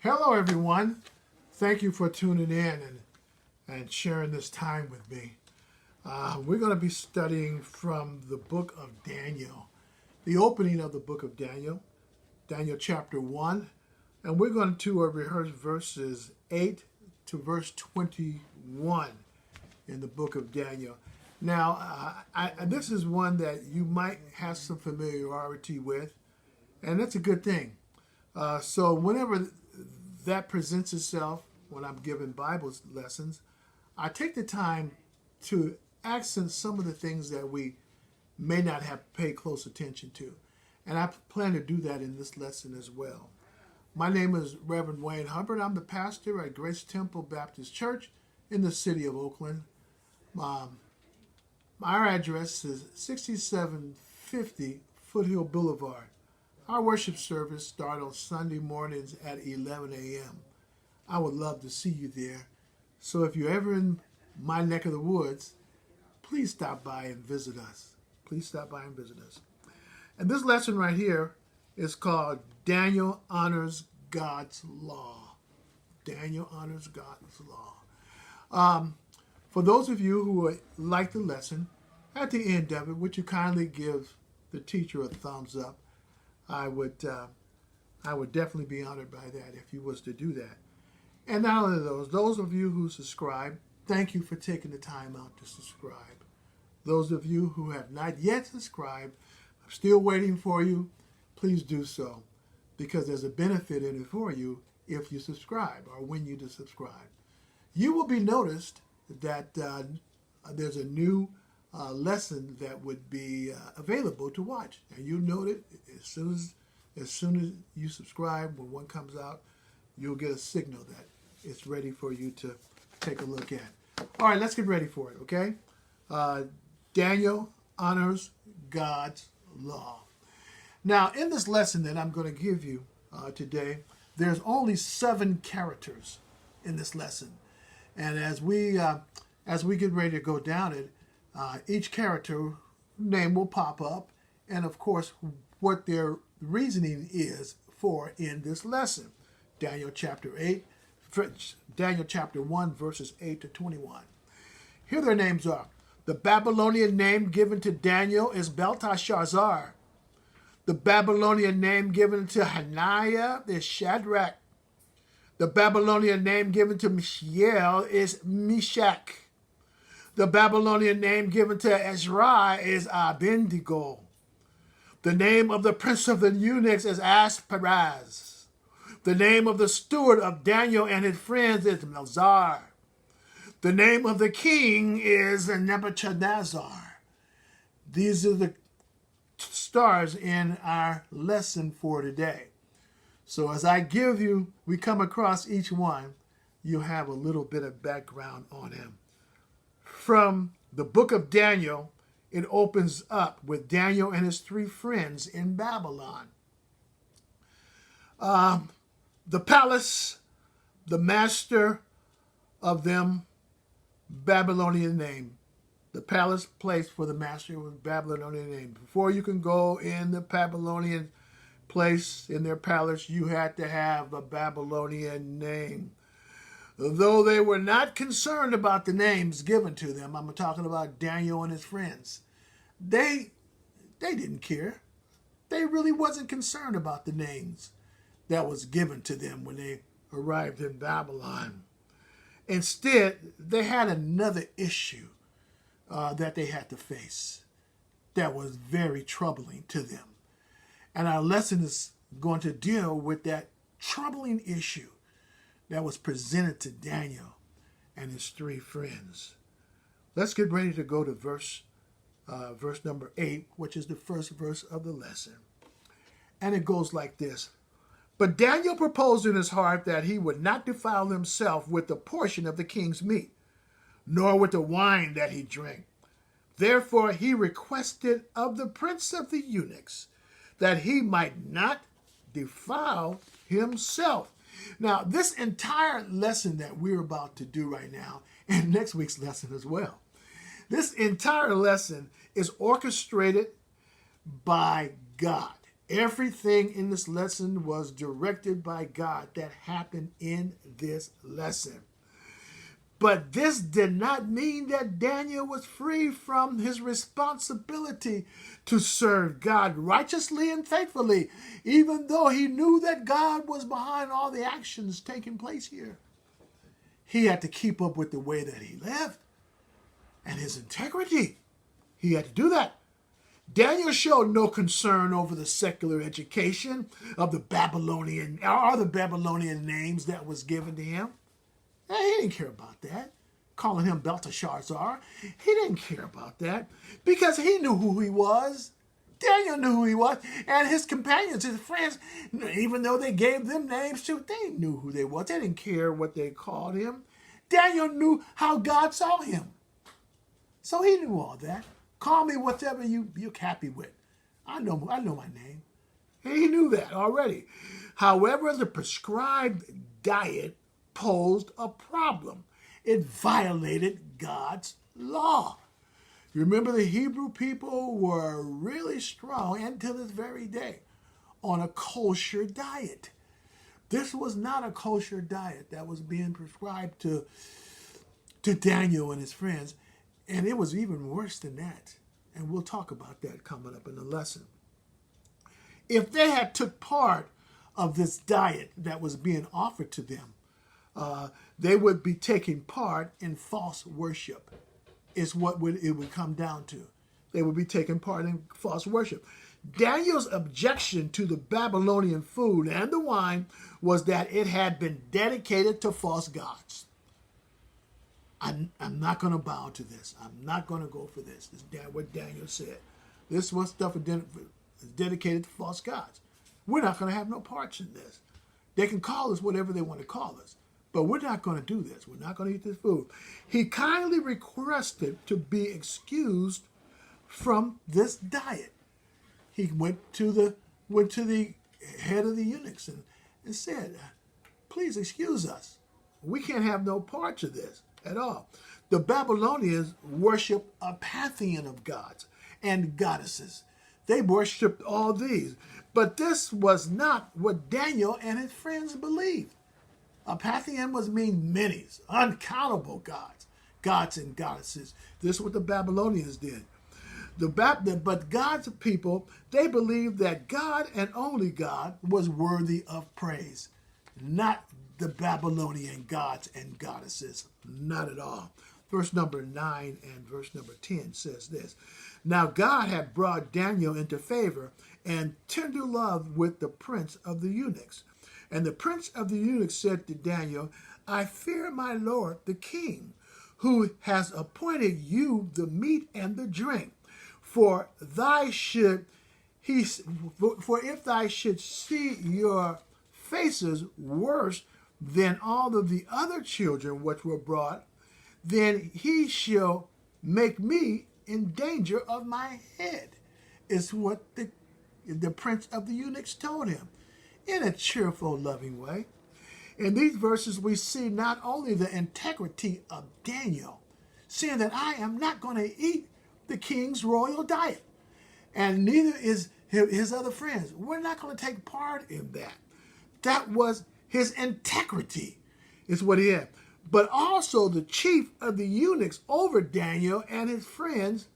Hello, everyone. Thank you for tuning in and sharing this time with me. We're going to be studying from the book of Daniel, the opening of the book of Daniel, Daniel chapter 1, and we're going to rehearse verses 8 to verse 21 in the book of Daniel. Now, this is one that you might have some familiarity with, and that's a good thing. So whenever that presents itself when I'm giving Bible lessons, I take the time to accent some of the things that we may not have paid close attention to. And I plan to do that in this lesson as well. My name is Reverend Wayne Hubbard. I'm the pastor at Grace Temple Baptist Church in the city of Oakland. Our address is 6750 Foothill Boulevard. Our worship service starts on Sunday mornings at 11 a.m. I would love to see you there. So if you're ever in my neck of the woods, please stop by and visit us. Please stop by and visit us. And this lesson right here is called Daniel Honors God's Law. Daniel Honors God's Law. For those of you who would like the lesson, at the end of it, would you kindly give the teacher a thumbs up? I would definitely be honored by that if you was to do that. And not only those of you who subscribe, thank you for taking the time out to subscribe. Those of you who have not yet subscribed, I'm still waiting for you. Please do so, because there's a benefit in it for you if you subscribe or when you do subscribe. You will be noticed that there's a new lesson that would be available to watch, and you'll note it as soon as you subscribe. When one comes out, you'll get a signal that it's ready for you to take a look at. All right, let's get ready for it. Okay, Daniel honors God's law. Now, in this lesson that I'm going to give you today, there's only 7 characters in this lesson, and as we get ready to go down it. Each character name will pop up, and of course, what their reasoning is for in this lesson. Daniel chapter 1, verses 8 to 21. Here their names are. The Babylonian name given to Daniel is Belteshazzar. The Babylonian name given to Hananiah is Shadrach. The Babylonian name given to Mishael is Meshach. The Babylonian name given to Ezra is Abednego. The name of the prince of the eunuchs is Asperaz. The name of the steward of Daniel and his friends is Melzar. The name of the king is Nebuchadnezzar. These are the stars in our lesson for today. So as we come across each one, you have a little bit of background on him. From the book of Daniel, it opens up with Daniel and his 3 friends in Babylon. The palace, the master of them, Babylonian name. The palace place for the master with Babylonian name. Before you can go in the Babylonian place, in their palace, you had to have a Babylonian name. Though they were not concerned about the names given to them, I'm talking about Daniel and his friends. They didn't care. They really wasn't concerned about the names that was given to them when they arrived in Babylon. Instead, they had another issue that they had to face that was very troubling to them. And our lesson is going to deal with that troubling issue that was presented to Daniel and his 3 friends. Let's get ready to go to verse number 8, which is the first verse of the lesson. And it goes like this. But Daniel proposed in his heart that he would not defile himself with the portion of the king's meat, nor with the wine that he drank. Therefore he requested of the prince of the eunuchs that he might not defile himself. Now, this entire lesson that we're about to do right now, and next week's lesson as well, this entire lesson is orchestrated by God. Everything in this lesson was directed by God that happened in this lesson. But this did not mean that Daniel was free from his responsibility to serve God righteously and faithfully, even though he knew that God was behind all the actions taking place here. He had to keep up with the way that he lived and his integrity. He had to do that. Daniel showed no concern over the secular education of the Babylonian names that was given to him. He didn't care about that. Calling him Belteshazzar, he didn't care about that because he knew who he was. Daniel knew who he was, and his companions, his friends, even though they gave them names too, they knew who they was. They didn't care what they called him. Daniel knew how God saw him. So he knew all that. Call me whatever you're happy with. I know my name. And he knew that already. However, the prescribed diet posed a problem. It violated God's law. You remember the Hebrew people were really strong, and to this very day, on a kosher diet. This was not a kosher diet that was being prescribed to Daniel and his friends. And it was even worse than that. And we'll talk about that coming up in the lesson. If they had took part of this diet that was being offered to them, they would be taking part in false worship, is what it would come down to. They would be taking part in false worship. Daniel's objection to the Babylonian food and the wine was that it had been dedicated to false gods. I'm not going to bow to this. I'm not going to go for this. This is what Daniel said. This was stuff is dedicated to false gods. We're not going to have no parts in this. They can call us whatever they want to call us, but we're not going to do this. We're not going to eat this food. He kindly requested to be excused from this diet. He went to the head of the eunuchs and said, please excuse us. We can't have no parts of this at all. The Babylonians worshiped a pantheon of gods and goddesses. They worshipped all these. But this was not what Daniel and his friends believed. A pantheon was mean many, uncountable gods and goddesses. This is what the Babylonians did. But God's people, they believed that God and only God was worthy of praise, not the Babylonian gods and goddesses, not at all. Verse number 9 and verse number 10 says this. Now God had brought Daniel into favor and tender love with the prince of the eunuchs. And the prince of the eunuchs said to Daniel, I fear my lord the king, who has appointed you the meat and the drink. For if thou should see your faces worse than all of the other children which were brought, then he shall make me in danger of my head, is what the prince of the eunuchs told him, in a cheerful, loving way. In these verses, we see not only the integrity of Daniel, saying that I am not going to eat the king's royal diet, and neither is his other friends. We're not going to take part in that. That was his integrity, is what he had. But also the chief of the eunuchs over Daniel and his friends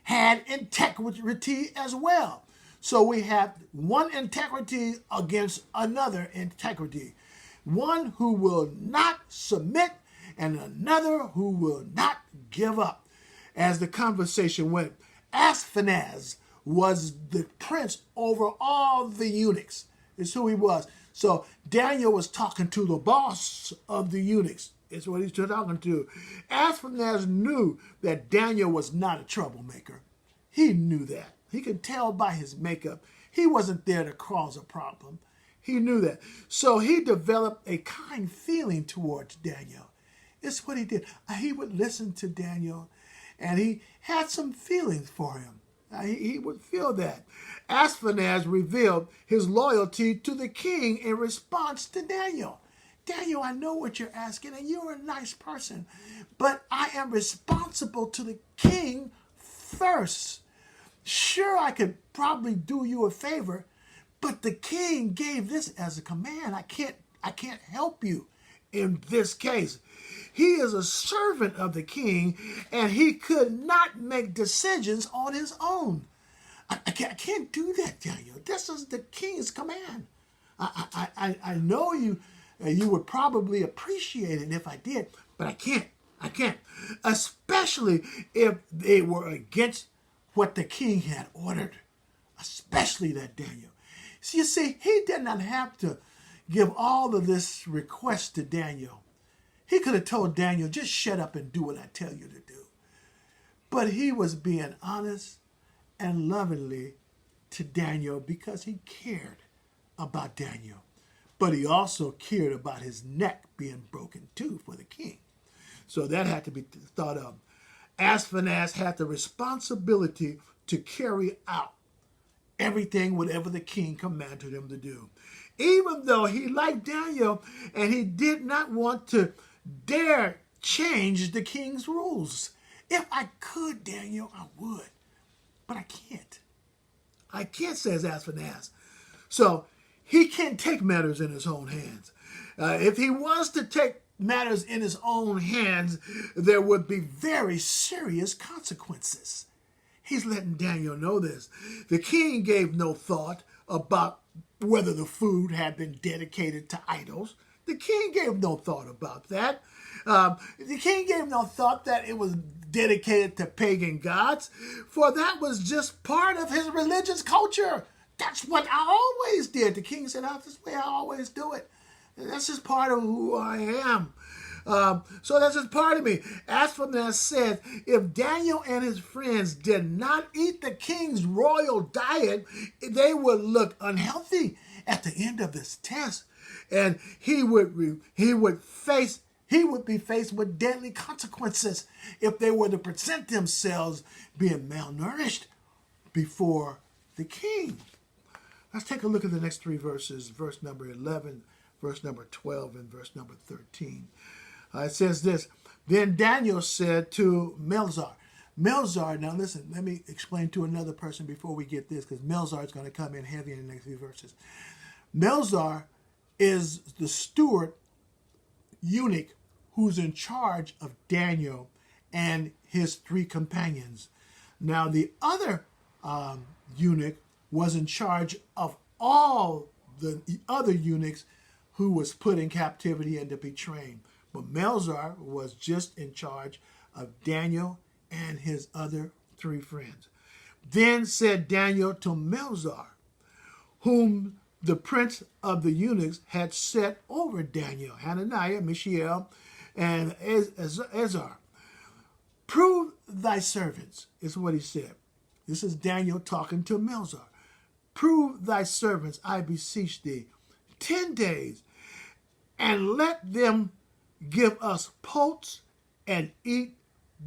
had integrity as well. So we have one integrity against another integrity. One who will not submit and another who will not give up. As the conversation went, Ashpenaz was the prince over all the eunuchs. Is who he was. So Daniel was talking to the boss of the eunuchs. It's what he's talking to. Ashpenaz knew that Daniel was not a troublemaker. He knew that. He could tell by his makeup. He wasn't there to cause a problem. He knew that. So he developed a kind feeling towards Daniel. It's what he did. He would listen to Daniel, and he had some feelings for him. He would feel that. Ashpenaz revealed his loyalty to the king in response to Daniel. Daniel, I know what you're asking, and you're a nice person, but I am responsible to the king first. Sure, I could probably do you a favor, But the king gave this as a command. I can't help you in this case. He is a servant of the king, and he could not make decisions on his own. I can't do that, Daniel. This is the king's command. I know you would probably appreciate it if I did, but I can't. I can't. Especially if they were against what the king had ordered. Especially that, Daniel. So you see, he did not have to give all of this request to Daniel. He could have told Daniel, just shut up and do what I tell you to do. But he was being honest and lovingly to Daniel because he cared about Daniel. But he also cared about his neck being broken too for the king. So that had to be thought of. Ashpenaz had the responsibility to carry out everything, whatever the king commanded him to do. Even though he liked Daniel and he did not want to dare change the king's rules. If I could, Daniel, I would. But I can't. I can't, says Ashpenaz. So he can't take matters in his own hands. If he was to take matters in his own hands, there would be very serious consequences. He's letting Daniel know this. The king gave no thought about whether the food had been dedicated to idols. The king gave no thought about that. The king gave no thought that it was dedicated to pagan gods, for that was just part of his religious culture. That's what I always did. The king said, that's the way I always do it. And that's just part of who I am. So that's just part of me. Ashpenaz said, if Daniel and his friends did not eat the king's royal diet, they would look unhealthy at the end of this test. And he would be faced with deadly consequences if they were to present themselves being malnourished before the king. Let's take a look at the next three verses, verse number 11, verse number 12, and verse number 13. It says this, then Daniel said to Melzar. Melzar, now listen, let me explain to another person before we get this, because Melzar is going to come in heavy in the next few verses. Melzar is the steward eunuch who's in charge of Daniel and his three companions. Now, the other eunuch was in charge of all the other eunuchs who was put in captivity and to be trained. But Melzar was just in charge of Daniel and his other three friends. Then said Daniel to Melzar, whom the prince of the eunuchs had set over Daniel, Hananiah, Mishael, and Ezar, prove thy servants, is what he said. This is Daniel talking to Melzar. Prove thy servants, I beseech thee, 10 days, and let them give us poults and eat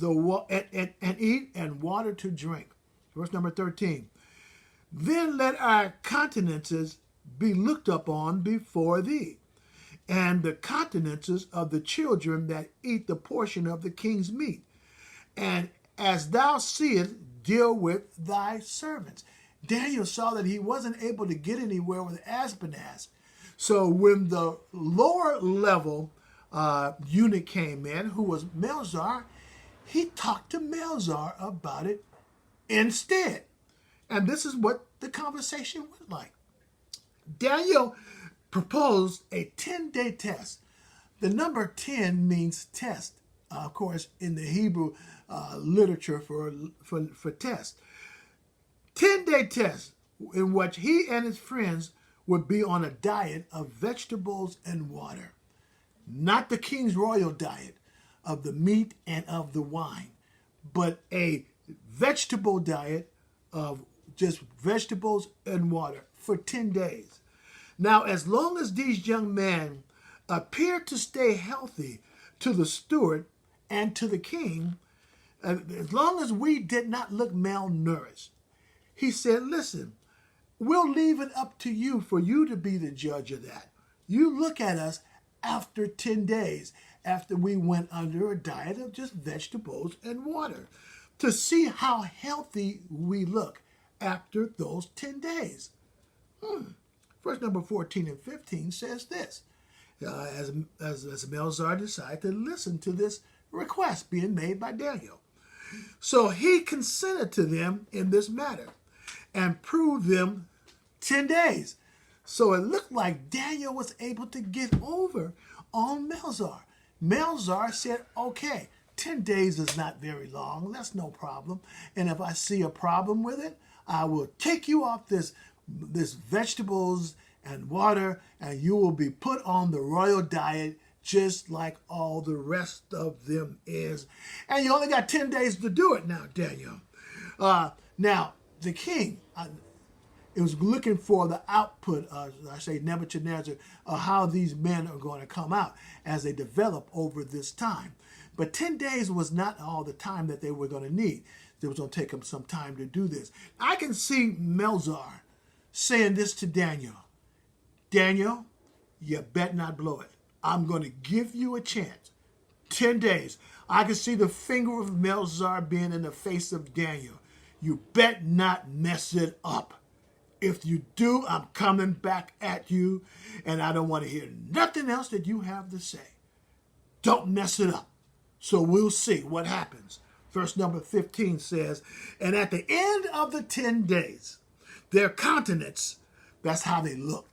and water to drink. Verse number 13. Then let our countenances be looked upon before thee, and the countenances of the children that eat the portion of the king's meat. And as thou seest, deal with thy servants. Daniel saw that he wasn't able to get anywhere with Ashpenaz. So when the lower level eunuch came in, who was Melzar, he talked to Melzar about it instead. And this is what the conversation went like. Daniel proposed a 10-day test. The number 10 means test, of course, in the Hebrew literature for test. 10-day test in which he and his friends would be on a diet of vegetables and water. Not the king's royal diet of the meat and of the wine, but a vegetable diet of just vegetables and water for 10 days. Now, as long as these young men appeared to stay healthy to the steward and to the king, as long as we did not look malnourished, he said, listen, we'll leave it up to you for you to be the judge of that. You look at us after 10 days, after we went under a diet of just vegetables and water, to see how healthy we look after those 10 days. Verse number 14 and 15 says this. As Melzar decided to listen to this request being made by Daniel. So he consented to them in this matter and proved them 10 days. So it looked like Daniel was able to get over on Melzar. Melzar said, okay, 10 days is not very long. That's no problem. And if I see a problem with it, I will take you off this vegetables and water, and you will be put on the royal diet just like all the rest of them is. And you only got 10 days to do it now, Daniel. Now, the king, it was looking for the output, I say Nebuchadnezzar, how these men are going to come out as they develop over this time. But 10 days was not all the time that they were going to need. It was going to take them some time to do this. I can see Melzar saying this to Daniel. Daniel, you bet not blow it. I'm going to give you a chance. 10 days. I can see the finger of Melzar being in the face of Daniel. You bet not mess it up. If you do, I'm coming back at you, and I don't want to hear nothing else that you have to say. Don't mess it up. So we'll see what happens. Verse number 15 says, and at the end of the 10 days, their countenance, that's how they look,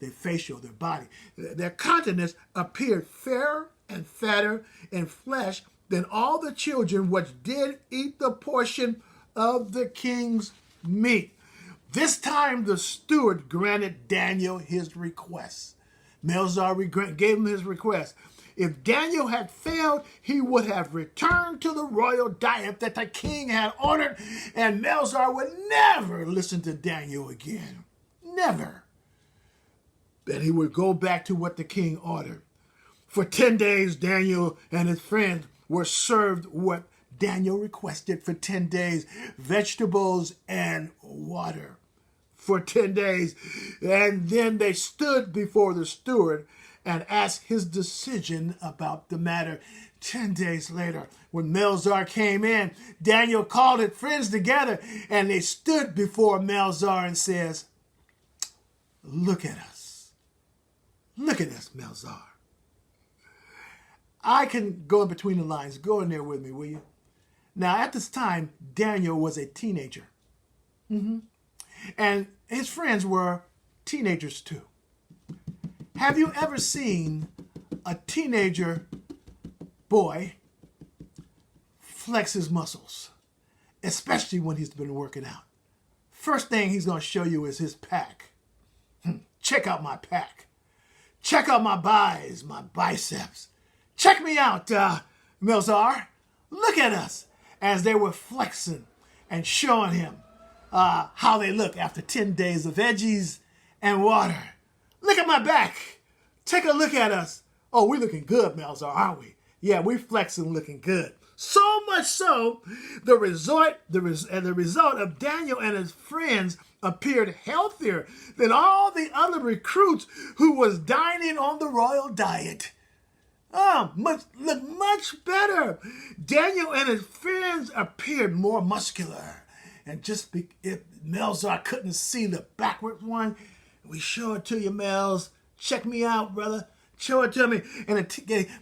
their facial, their body, their countenance appeared fairer and fatter in flesh than all the children which did eat the portion of the king's meat. This time the steward granted Daniel his request. Melzar gave him his request. If Daniel had failed, he would have returned to the royal diet that the king had ordered, and Melzar would never listen to Daniel again. Never. And he would go back to what the king ordered. For 10 days, Daniel and his friends were served what Daniel requested for 10 days, vegetables and water. For 10 days. And then they stood before the steward and asked his decision about the matter. 10 days later, when Melzar came in, Daniel called his friends together, and they stood before Melzar and says, look at us. Look at us, Melzar. I can go in between the lines. Go in there with me, will you? Now, at this time, Daniel was a teenager. And his friends were teenagers too. Have you ever seen a teenager boy flex his muscles, especially when he's been working out? First thing he's going to show you is his pack. Check out my pack. Check out my buys, my biceps. Check me out, Melzar. Look at us, as they were flexing and showing him how they look after 10 days of veggies and water. Look at my back. Take a look at us. Oh, we're looking good, Melzar, aren't we? Yeah, we're flexing, looking good. So much so, the result of Daniel and his friends appeared healthier than all the other recruits who was dining on the royal diet. Look much better. Daniel and his friends appeared more muscular. And if Melzar couldn't see the backward one, we show it to you, Mels. Check me out, brother. Show it to me. And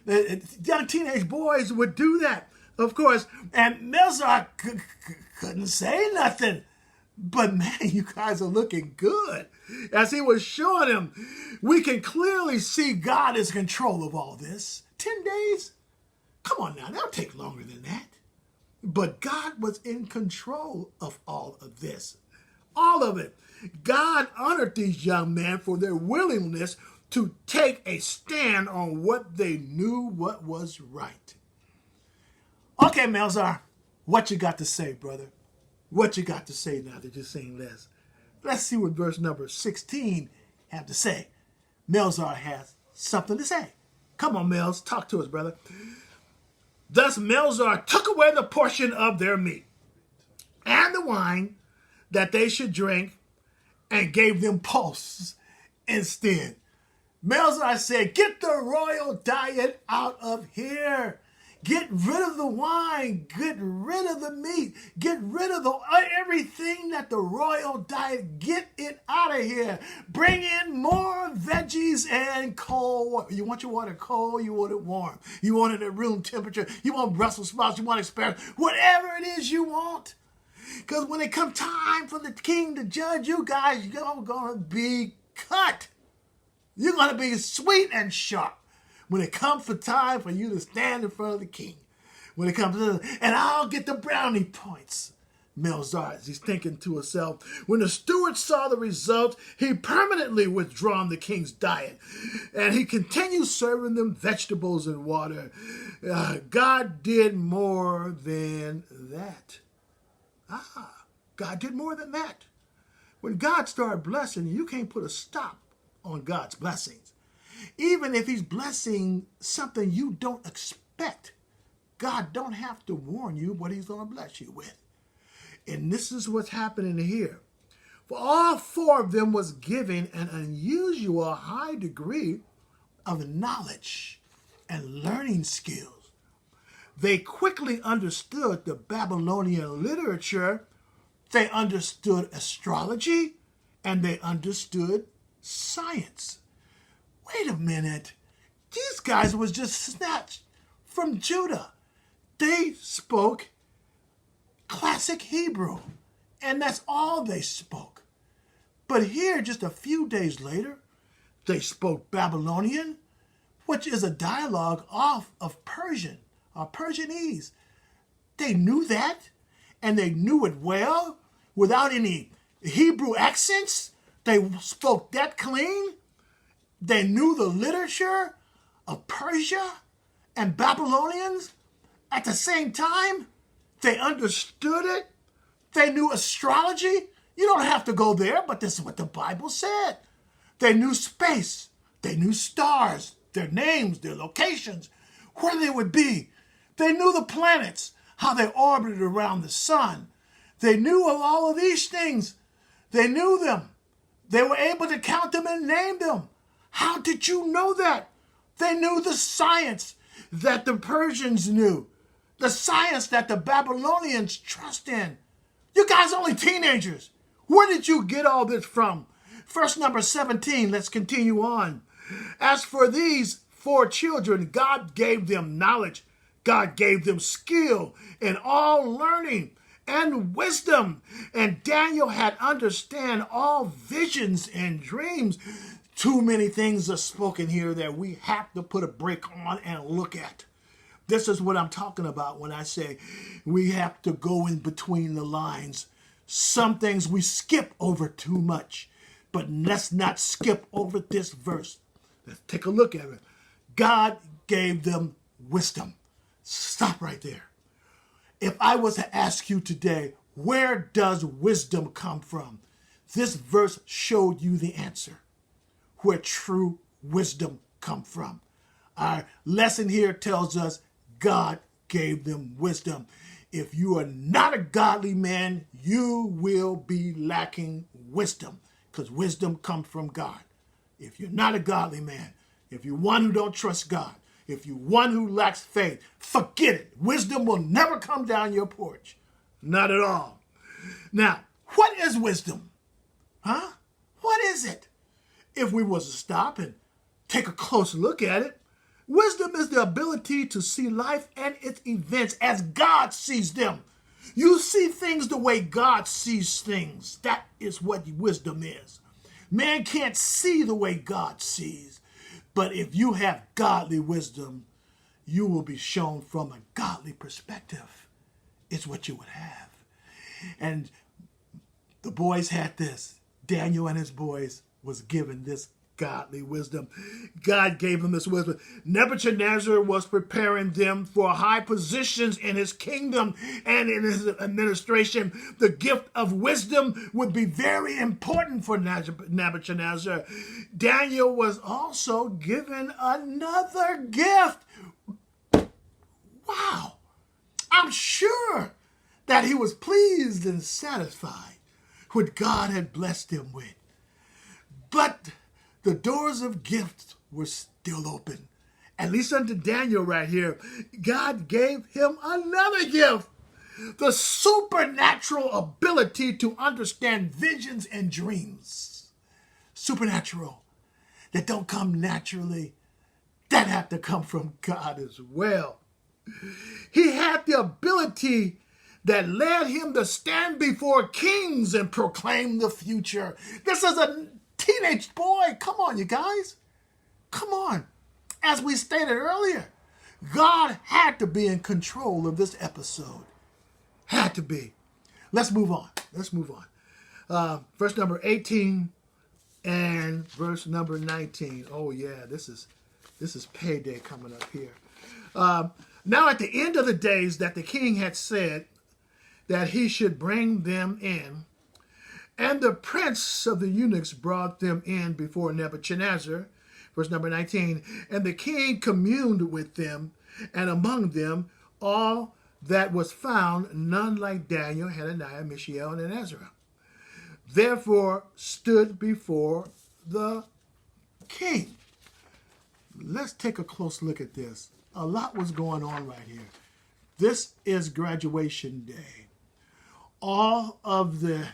the young teenage boys would do that, of course. And Melzar couldn't say nothing. But man, you guys are looking good. As he was showing him, we can clearly see God is in control of all this. 10 days? Come on now, that'll take longer than that. But God was in control of all of this. All of it. God honored these young men for their willingness to take a stand on what they knew what was right. Okay, Melzar, what you got to say, brother? What you got to say now that you're saying this? Let's see what verse number 16 have to say. Melzar has something to say. Come on, Mels, talk to us, brother. Thus Melzar took away the portion of their meat and the wine that they should drink and gave them pulse instead. Melzar said, get the royal diet out of here. Get rid of the wine. Get rid of the meat. Get rid of everything that the royal diet. Get it out of here. Bring in more veggies and cold. You want your water cold? You want it warm? You want it at room temperature? You want Brussels sprouts? You want asparagus? Whatever it is you want. Because when it comes time for the king to judge you guys, you're going to be cut. You're going to be sweet and sharp when it comes for time for you to stand in front of the king. When it comes to, and I'll get the brownie points. Melzar, he's thinking to himself, when the steward saw the result, he permanently withdrawn the king's diet, and he continued serving them vegetables and water. God did more than that. God did more than that. When God started blessing, you can't put a stop on God's blessings. Even if he's blessing something you don't expect, God don't have to warn you what he's going to bless you with. And this is what's happening here. For all four of them was given an unusual high degree of knowledge and learning skills. They quickly understood the Babylonian literature, they understood astrology, and they understood science. Wait a minute. These guys was just snatched from Judah. They spoke classic Hebrew, and that's all they spoke. But here, just a few days later, they spoke Babylonian, which is a dialogue off of Persian, or Persianese. They knew that, and they knew it well, without any Hebrew accents. They spoke that clean. They knew the literature of Persia and Babylonians at the same time. They understood it. They knew astrology. You don't have to go there, but this is what the Bible said. They knew space. They knew stars, their names, their locations, where they would be. They knew the planets, how they orbited around the sun. They knew of all of these things. They knew them. They were able to count them and name them. How did you know that? They knew the science that the Persians knew, the science that the Babylonians trust in. You guys are only teenagers. Where did you get all this from? Verse number 17, let's continue on. As for these four children, God gave them knowledge. God gave them skill in all learning and wisdom. And Daniel had understand all visions and dreams. Too many things are spoken here that we have to put a break on and look at. This is what I'm talking about when I say we have to go in between the lines. Some things we skip over too much, but let's not skip over this verse. Let's take a look at it. God gave them wisdom. Stop right there. If I was to ask you today, where does wisdom come from? This verse showed you the answer. Where true wisdom comes from. Our lesson here tells us God gave them wisdom. If you are not a godly man, you will be lacking wisdom, because wisdom comes from God. If you're not a godly man, if you're one who don't trust God, if you're one who lacks faith, forget it. Wisdom will never come down your porch. Not at all. Now, what is wisdom? What is it? If we was to stop and take a close look at it, wisdom is the ability to see life and its events as God sees them. You see things the way God sees things. That is what wisdom is. Man can't see the way God sees. But if you have godly wisdom, you will be shown from a godly perspective. It's what you would have. And the boys had this. Daniel and his boys was given this godly wisdom. God gave them this wisdom. Nebuchadnezzar was preparing them for high positions in his kingdom and in his administration. The gift of wisdom would be very important for Nebuchadnezzar. Daniel was also given another gift. Wow. I'm sure that he was pleased and satisfied with what God had blessed him with. But the doors of gifts were still open, At least unto Daniel right here, God gave him another gift. The supernatural ability to understand visions and dreams. Supernatural. That don't come naturally. That have to come from God as well. He had the ability that led him to stand before kings and proclaim the future. This is a teenage boy. Come on, you guys. Come on. As we stated earlier, God had to be in control of this episode. Had to be. Let's move on. Verse number 18 and verse number 19. Oh yeah, this is payday coming up here. Now at the end of the days that the king had said that he should bring them in, and the prince of the eunuchs brought them in before Nebuchadnezzar. Verse number 19, and the king communed with them, and among them all that was found none like Daniel, Hananiah, Mishael, and Azariah. Therefore stood before the king. Let's take a close look at this. A lot was going on right here. This is graduation day. All of the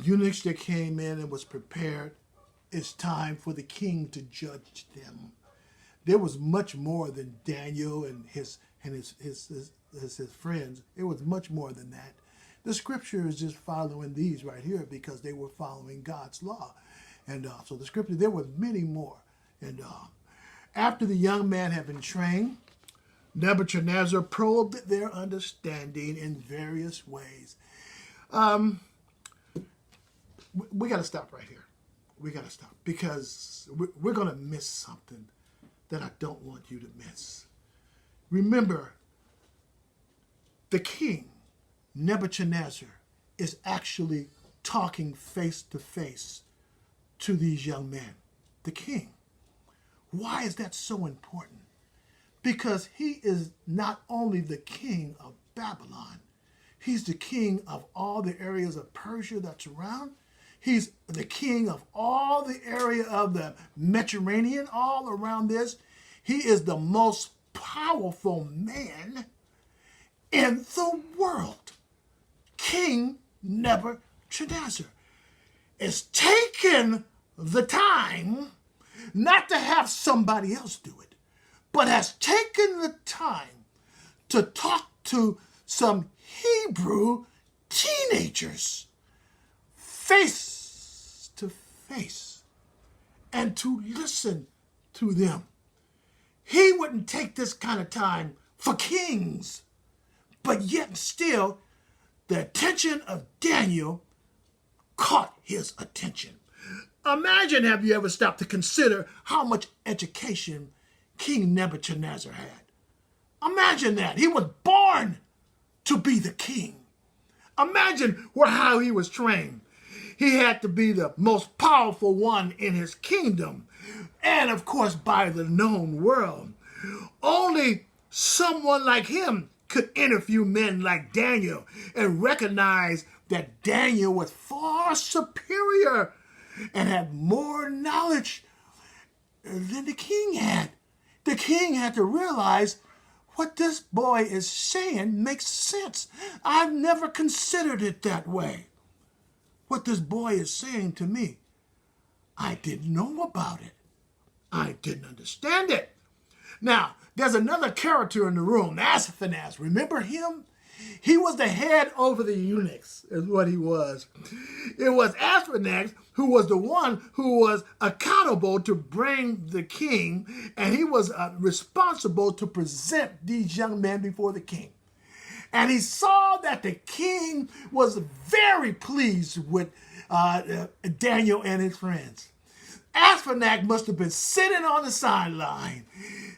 eunuchs that came in and was prepared, it's time for the king to judge them. There was much more than Daniel and his friends. It was much more than that. The scripture is just following these right here because they were following God's law. And so the scripture, there was many more. And after the young man had been trained, Nebuchadnezzar probed their understanding in various ways. We got to stop right here. We got to stop because we're going to miss something that I don't want you to miss. Remember, the king, Nebuchadnezzar, is actually talking face to face to these young men. The king. Why is that so important? Because he is not only the king of Babylon, he's the king of all the areas of Persia that's around. He's the king of all the area of the Mediterranean, all around this. He is the most powerful man in the world. King Nebuchadnezzar is taking the time not to have somebody else do it, but has taken the time to talk to some Hebrew teenagers face to face and to listen to them. He wouldn't take this kind of time for kings, but yet still the attention of Daniel caught his attention. Imagine, have you ever stopped to consider how much education King Nebuchadnezzar had? Imagine that. He was born to be the king. Imagine how he was trained. He had to be the most powerful one in his kingdom, and of course by the known world. Only someone like him could interview men like Daniel and recognize that Daniel was far superior and had more knowledge than the king had. The king had to realize what this boy is saying makes sense. I've never considered it that way. What this boy is saying to me, I didn't know about it. I didn't understand it. Now, there's another character in the room, Asaphanas. Remember him? He was the head over the eunuchs, is what he was. It was Asaphanas who was the one who was accountable to bring the king, and he was responsible to present these young men before the king. And he saw that the king was very pleased with Daniel and his friends. Asaphanas must have been sitting on the sideline,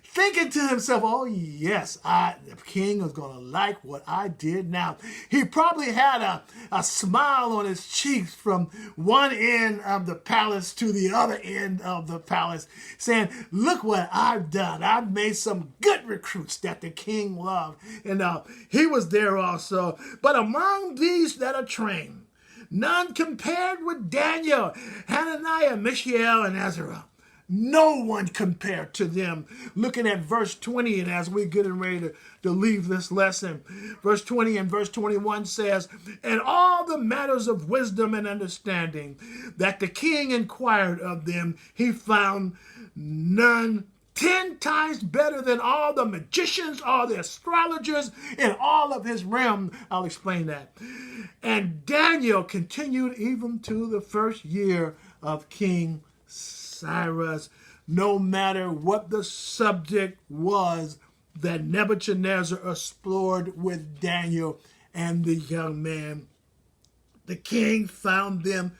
thinking to himself, oh yes, the king is going to like what I did now. He probably had a smile on his cheeks from one end of the palace to the other end of the palace, saying, look what I've done. I've made some good recruits that the king loved. And he was there also. But among these that are trained, none compared with Daniel, Hananiah, Mishael, and Azariah. No one compared to them. Looking at verse 20, and as we're getting ready to leave this lesson, verse 20 and verse 21 says, and all the matters of wisdom and understanding that the king inquired of them, he found none 10 times better than all the magicians, all the astrologers in all of his realm. I'll explain that. And Daniel continued even to the first year of King Cyrus. No matter what the subject was that Nebuchadnezzar explored with Daniel and the young man, the king found them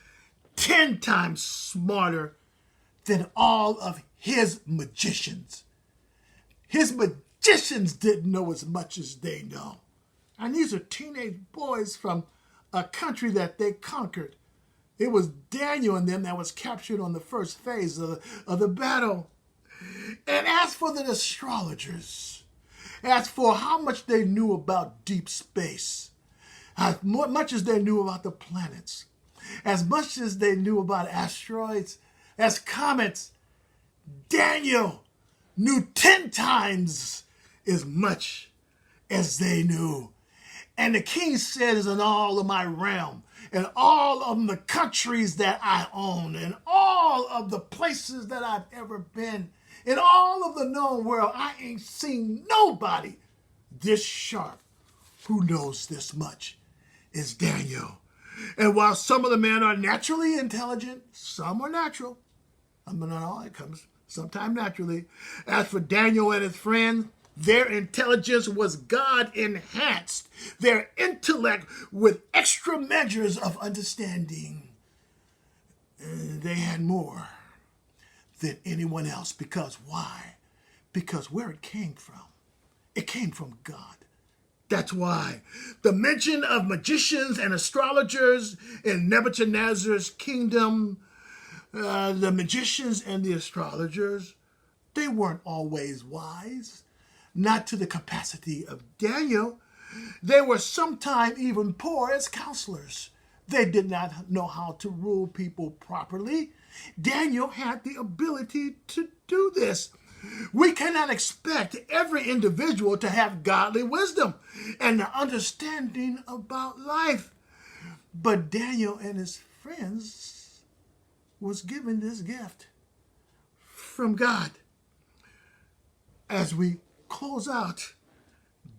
10 times smarter than all of his magicians. His magicians didn't know as much as they know. And these are teenage boys from a country that they conquered. It was Daniel and them that was captured on the first phase of the battle. And as for the astrologers, as for how much they knew about deep space, as much as they knew about the planets, as much as they knew about asteroids, as comets, Daniel knew 10 times as much as they knew. And the king says, in all of my realm, and all of the countries that I own, and all of the places that I've ever been, in all of the known world, I ain't seen nobody this sharp who knows this much is Daniel. And while some of the men are naturally intelligent, some are natural. I mean, not all, it comes sometime naturally. As for Daniel and his friends, their intelligence was God-enhanced, their intellect with extra measures of understanding. They had more than anyone else. Because why? Because where it came from God. That's why the mention of magicians and astrologers in Nebuchadnezzar's kingdom, the magicians and the astrologers, they weren't always wise. Not to the capacity of Daniel. They were sometimes even poor as counselors. They did not know how to rule people properly. Daniel had the ability to do this. We cannot expect every individual to have godly wisdom and the understanding about life. But Daniel and his friends was given this gift from God. As we close out,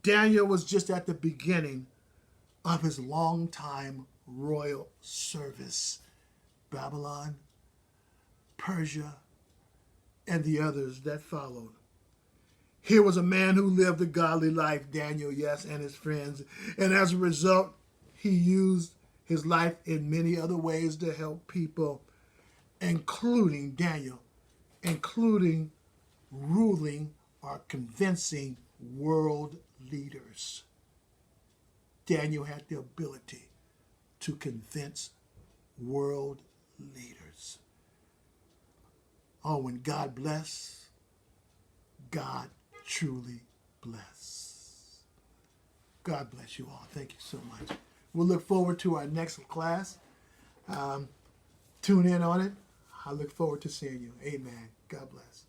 Daniel was just at the beginning of his long time royal service. Babylon, Persia, and the others that followed. Here was a man who lived a godly life, Daniel, yes, and his friends. And as a result, he used his life in many other ways to help people, including Daniel, including ruling or convincing world leaders. Daniel had the ability to convince world leaders. Oh, when God bless, God truly bless. God bless you all. Thank you so much. We'll look forward to our next class. Tune in on it. I look forward to seeing you. Amen. God bless.